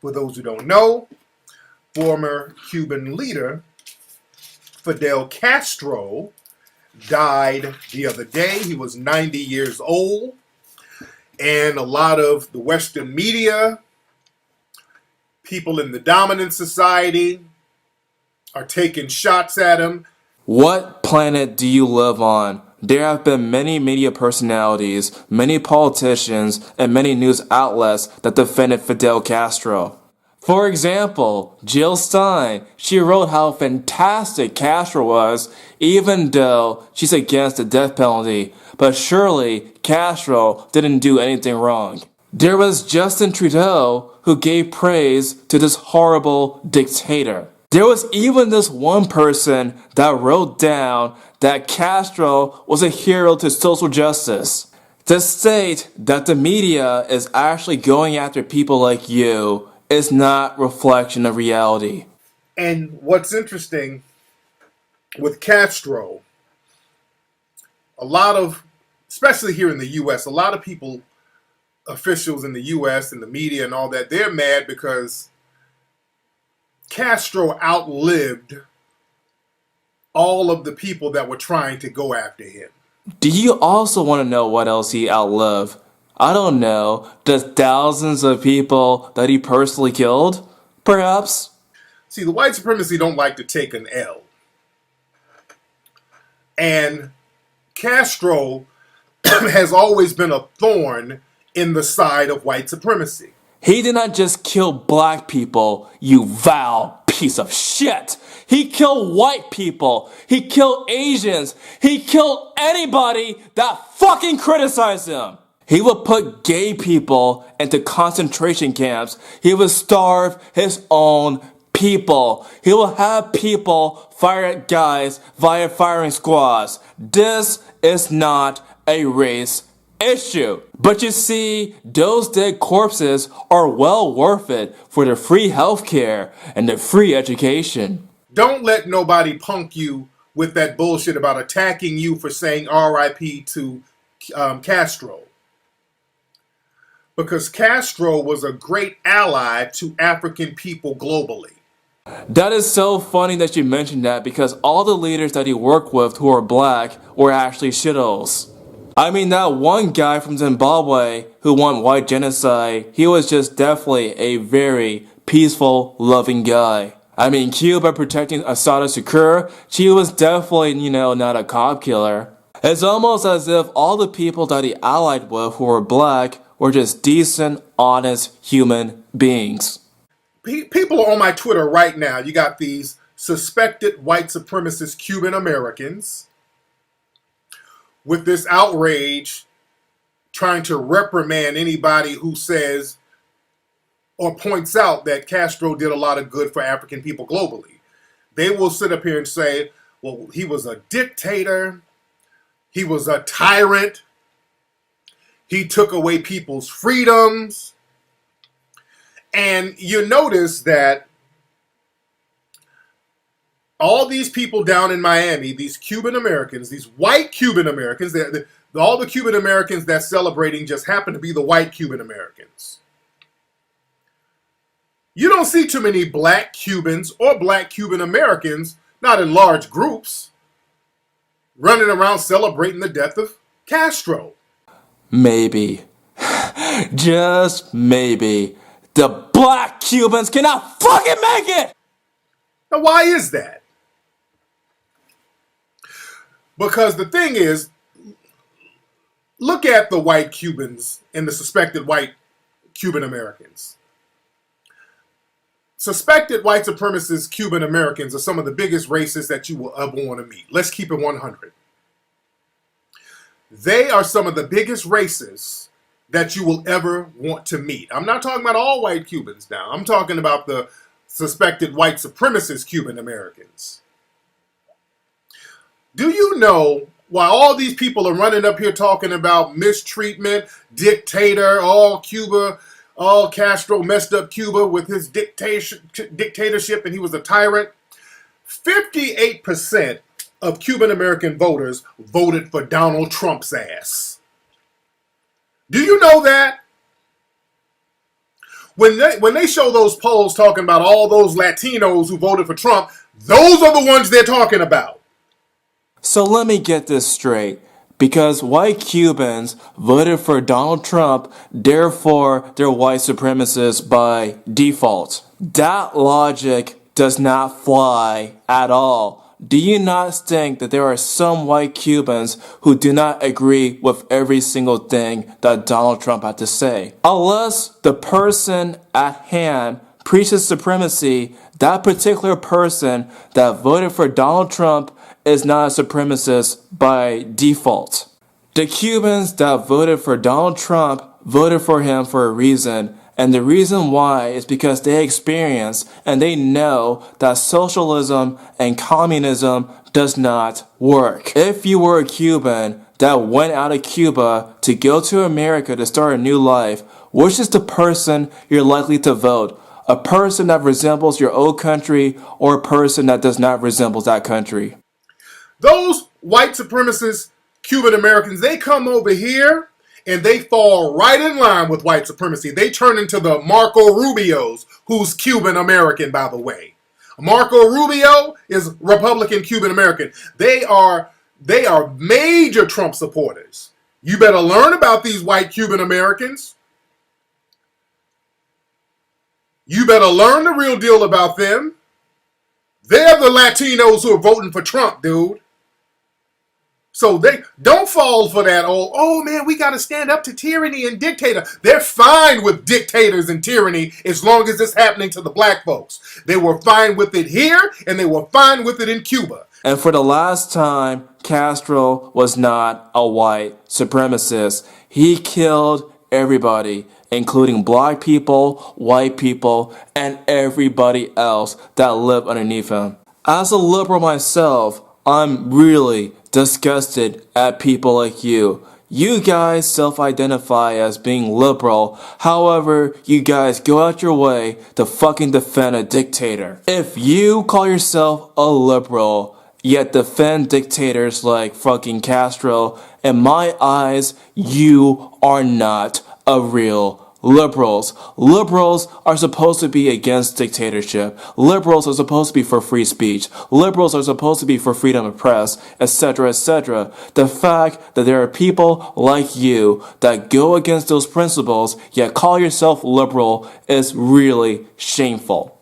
For those who don't know, former Cuban leader Fidel Castro died the other day. He was 90 years old. And a lot of the Western media, people in the dominant society, are taking shots at him. What planet do you live on? There have been many media personalities, many politicians, and many news outlets that defended Fidel Castro. For example, Jill Stein, she wrote how fantastic Castro was, even though she's against the death penalty. But surely, Castro didn't do anything wrong. There was Justin Trudeau, who gave praise to this horrible dictator. There was even this one person that wrote down that Castro was a hero to social justice. To state that the media is actually going after people like you is not reflection of reality. And what's interesting with Castro, a lot of, especially here in the U.S., a lot of people, officials in the U.S. and the media and all that, they're mad because Castro outlived all of the people that were trying to go after him. Do you also want to know what else he outlived? I don't know, the thousands of people that he personally killed? Perhaps? See, the white supremacy don't like to take an L. And Castro has always been a thorn in the side of white supremacy. He did not just kill black people, you vile piece of shit. He killed white people. He killed Asians. He killed anybody that fucking criticized him. He would put gay people into concentration camps. He would starve his own people. He will have people fire at guys via firing squads. This is not a race issue. But you see, those dead corpses are well worth it for the free healthcare and the free education. Don't let nobody punk you with that bullshit about attacking you for saying RIP to Castro. Because Castro was a great ally to African people globally. That is so funny that you mentioned that, because all the leaders that he worked with who are black were actually shitholes. I mean, that one guy from Zimbabwe who won white genocide, he was just definitely a very peaceful, loving guy. I mean, Cuba protecting Assata Shakur, she was definitely, not a cop killer. It's almost as if all the people that he allied with who were black were just decent, honest human beings. People are on my Twitter right now. You got these suspected white supremacist Cuban Americans with this outrage trying to reprimand anybody who says or points out that Castro did a lot of good for African people globally. They will sit up here and say, well, he was a dictator, he was a tyrant, he took away people's freedoms. And you notice that all these people down in Miami, these Cuban Americans, these white Cuban Americans, all the Cuban Americans that's celebrating just happen to be the white Cuban Americans. You don't see too many black Cubans or black Cuban Americans, not in large groups, running around celebrating the death of Castro. Maybe. Just maybe. The black Cubans cannot fucking make it! Now, why is that? Because the thing is, look at the white Cubans and the suspected white Cuban Americans. Suspected white supremacist Cuban Americans are some of the biggest racists that you will ever want to meet. Let's keep it 100. They are some of the biggest racists that you will ever want to meet. I'm not talking about all white Cubans now. I'm talking about the suspected white supremacist Cuban Americans. Do you know, while all these people are running up here talking about mistreatment, dictator, all Castro messed up Cuba with his dictatorship and he was a tyrant, 58% of Cuban American voters voted for Donald Trump's ass. Do you know that? when they show those polls talking about all those Latinos who voted for Trump, those are the ones they're talking about. So let me get this straight. Because white Cubans voted for Donald Trump, therefore they're white supremacists by default. That logic does not fly at all. Do you not think that there are some white Cubans who do not agree with every single thing that Donald Trump had to say? Unless the person at hand preaches supremacy, that particular person that voted for Donald Trump is not a supremacist by default. The Cubans that voted for Donald Trump voted for him for a reason, and the reason why is because they experience and they know that socialism and communism does not work. If you were a Cuban that went out of Cuba to go to America to start a new life, which is the person you're likely to vote? A person that resembles your old country or a person that does not resemble that country? Those white supremacist Cuban Americans, they come over here and they fall right in line with white supremacy. They turn into the Marco Rubios, who's Cuban American, by the way. Marco Rubio is Republican Cuban American. They are major Trump supporters. You better learn about these white Cuban Americans. You better learn the real deal about them. They're the Latinos who are voting for Trump, dude. So they don't fall for that oh man, we got to stand up to tyranny and dictator. They're fine with dictators and tyranny as long as it's happening to the black folks. They were fine with it here and they were fine with it in Cuba. And for the last time, Castro was not a white supremacist. He killed everybody, including black people, white people, and everybody else that lived underneath him. As a liberal myself, I'm really disgusted at people like you. You guys self-identify as being liberal, however, you guys go out your way to fucking defend a dictator. If you call yourself a liberal, yet defend dictators like fucking Castro, in my eyes, you are not a real liberals. Liberals are supposed to be against dictatorship. Liberals are supposed to be for free speech. Liberals are supposed to be for freedom of press, etc., etc. The fact that there are people like you that go against those principles, yet call yourself liberal, is really shameful.